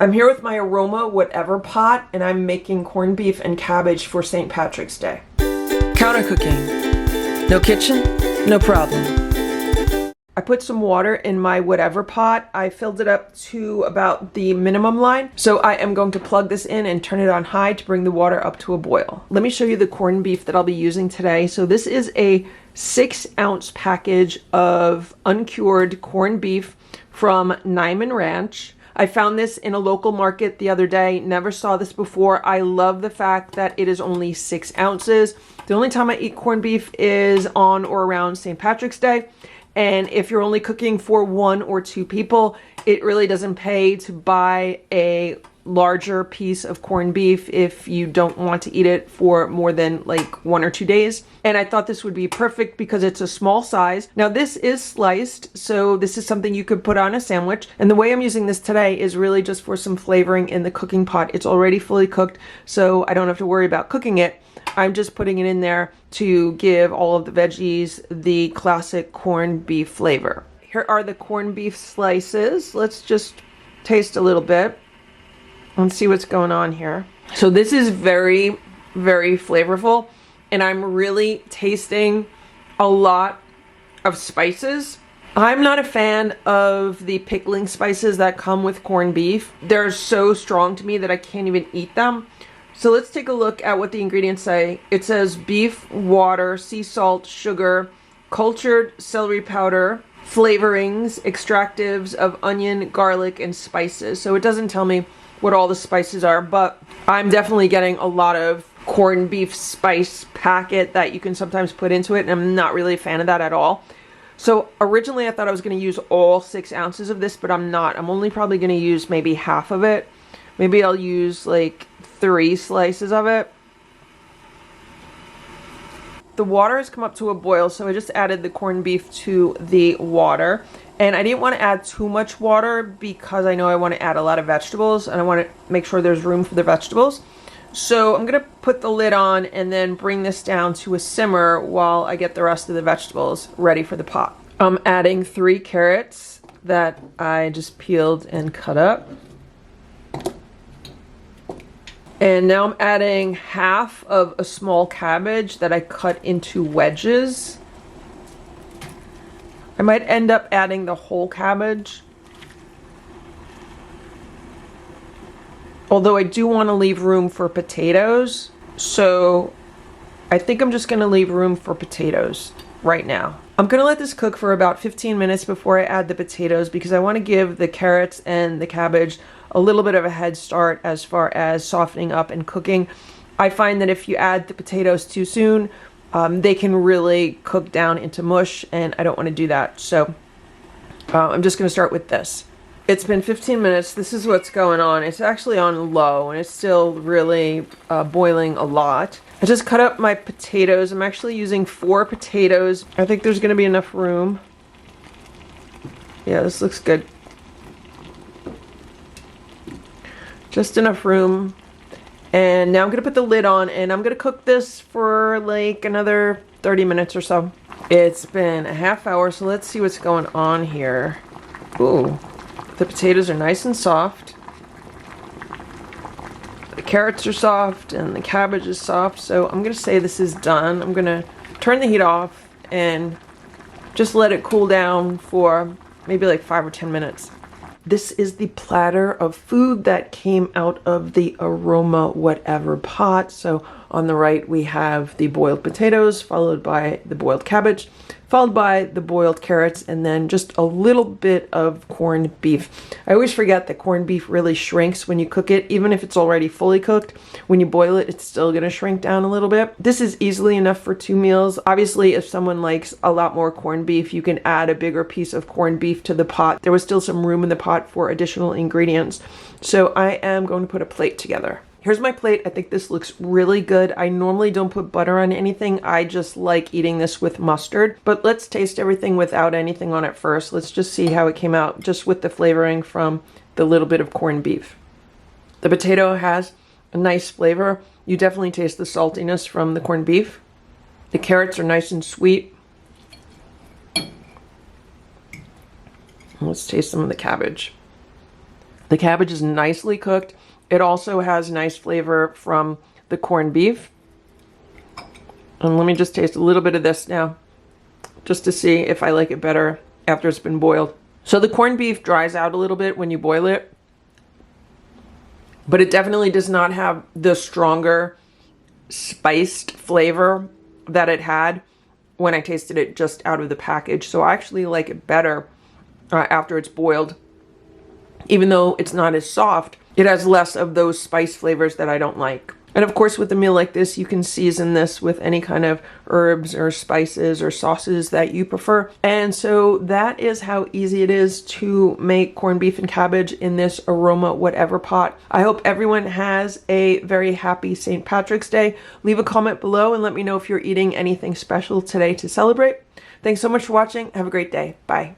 I'm here with my Aroma Whatever Pot, and I'm making corned beef and cabbage for St. Patrick's Day. Counter cooking. No kitchen, no problem. I put some water in my Whatever pot. I filled it up to about the minimum line. So I am going to plug this in and turn it on high to bring the water up to a boil. Let me show you the corned beef that I'll be using today. So this is a 6-ounce package of uncured corned beef from Niman Ranch. I found this in a local market the other day. Never saw this before. I love the fact that it is only 6 ounces. The only time I eat corned beef is on or around St. Patrick's Day. And if you're only cooking for 1 or 2 people, it really doesn't pay to buy a larger piece of corned beef if you don't want to eat it for more than like 1 or 2 days. And I thought this would be perfect because it's a small size. Now this is sliced, so this is something you could put on a sandwich. And the way I'm using this today is really just for some flavoring in the cooking pot. It's already fully cooked, so I don't have to worry about cooking it. I'm just putting it in there to give all of the veggies the classic corned beef flavor. Here are the corned beef slices. Let's just taste a little bit and see what's going on here. So this is very, very flavorful, and I'm really tasting a lot of spices. I'm not a fan of the pickling spices that come with corned beef. They're so strong to me that I can't even eat them. So let's take a look at what the ingredients say. It says beef, water, sea salt, sugar, cultured celery powder, flavorings, extractives of onion, garlic, and spices. So it doesn't tell me what all the spices are, but I'm definitely getting a lot of corned beef spice packet that you can sometimes put into it, and I'm not really a fan of that at all. So originally I thought I was going to use all 6 ounces of this, but I'm not. I'm only probably going to use maybe half of it. Maybe I'll use like 3 slices of it. The water has come up to a boil, so I just added the corned beef to the water. And I didn't want to add too much water because I know I want to add a lot of vegetables and I want to make sure there's room for the vegetables. So I'm going to put the lid on and then bring this down to a simmer while I get the rest of the vegetables ready for the pot. I'm adding 3 carrots that I just peeled and cut up. And now I'm adding half of a small cabbage that I cut into wedges. I might end up adding the whole cabbage, although I do want to leave room for potatoes, so I think I'm just going to leave room for potatoes right now. I'm going to let this cook for about 15 minutes before I add the potatoes because I want to give the carrots and the cabbage a little bit of a head start as far as softening up and cooking. I find that if you add the potatoes too soon, they can really cook down into mush, and I don't want to do that. So I'm just going to start with this. It's been 15 minutes. This is what's going on. It's actually on low, and it's still really boiling a lot. I just cut up my potatoes. I'm actually using 4 potatoes. I think there's going to be enough room. Yeah, this looks good. Just enough room. And now I'm going to put the lid on, and I'm going to cook this for like another 30 minutes or so. It's been a half hour, so let's see what's going on here. Ooh, the potatoes are nice and soft. The carrots are soft, and the cabbage is soft, so I'm going to say this is done. I'm going to turn the heat off and just let it cool down for maybe like 5 or 10 minutes. This is the platter of food that came out of the Aroma Whatever pot. So on the right we have the boiled potatoes, followed by the boiled cabbage, followed by the boiled carrots, and then just a little bit of corned beef. I always forget that corned beef really shrinks when you cook it. Even if it's already fully cooked, when you boil it, it's still going to shrink down a little bit. This is easily enough for 2 meals. Obviously, if someone likes a lot more corned beef, you can add a bigger piece of corned beef to the pot. There was still some room in the pot for additional ingredients. So I am going to put a plate together. Here's my plate. I think this looks really good. I normally don't put butter on anything. I just like eating this with mustard. But let's taste everything without anything on it first. Let's just see how it came out just with the flavoring from the little bit of corned beef. The potato has a nice flavor. You definitely taste the saltiness from the corned beef. The carrots are nice and sweet. Let's taste some of the cabbage. The cabbage is nicely cooked. It also has nice flavor from the corned beef. And let me just taste a little bit of this now, just to see if I like it better after it's been boiled. So the corned beef dries out a little bit when you boil it, but it definitely does not have the stronger spiced flavor that it had when I tasted it just out of the package. So I actually like it better after it's boiled. Even though it's not as soft, it has less of those spice flavors that I don't like. And of course, with a meal like this, you can season this with any kind of herbs or spices or sauces that you prefer. And so that is how easy it is to make corned beef and cabbage in this Aroma Whatever pot. I hope everyone has a very happy St. Patrick's Day. Leave a comment below and let me know if you're eating anything special today to celebrate. Thanks so much for watching. Have a great day. Bye.